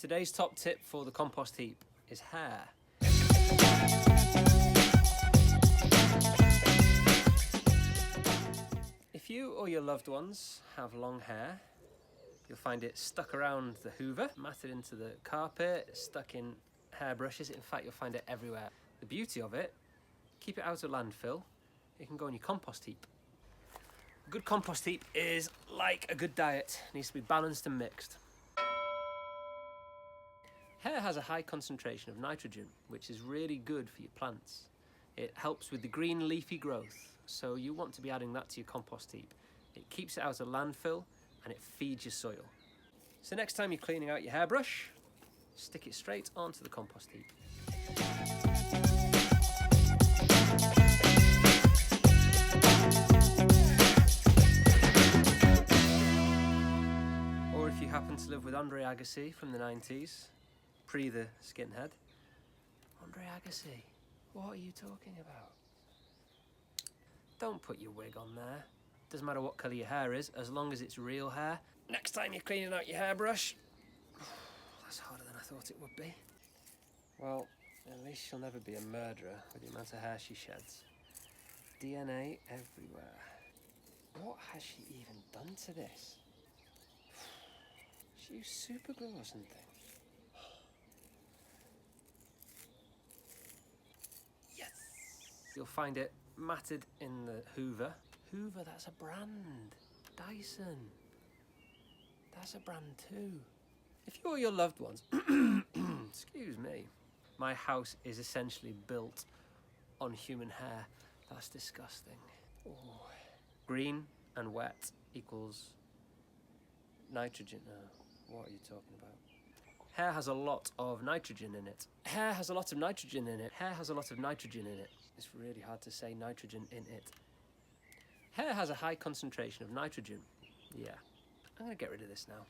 Today's top tip for the compost heap is hair. If you or your loved ones have long hair, you'll find it stuck around the hoover, matted into the carpet, stuck in hairbrushes. In fact, you'll find it everywhere. The beauty of it, keep it out of landfill. It can go in your compost heap. A good compost heap is like a good diet. It needs to be balanced and mixed. Hair has a high concentration of nitrogen, which is really good for your plants. It helps with the green leafy growth, so you want to be adding that to your compost heap. It keeps it out of landfill and it feeds your soil. So next time you're cleaning out your hairbrush, stick it straight onto the compost heap. Or if you happen to live with Andre Agassi from the 90s, pre the skinhead. Andre Agassi, what are you talking about? Don't put your wig on there. Doesn't matter what colour your hair is, as long as it's real hair. Next time you're cleaning out your hairbrush, that's harder than I thought it would be. Well, at least she'll never be a murderer with the amount of hair she sheds. DNA everywhere. What has she even done to this? She used super glue or something. Yes! You'll find it matted in the hoover. Hoover, that's a brand. Dyson. That's a brand too. If you or your loved ones, excuse me, my house is essentially built on human hair. That's disgusting. Ooh. Green and wet equals nitrogen. What are you talking about? Hair has a lot of nitrogen in it. Hair has a lot of nitrogen in it. Hair has a lot of nitrogen in it. It's really hard to say nitrogen in it. Hair has a high concentration of nitrogen. Yeah, I'm gonna get rid of this now.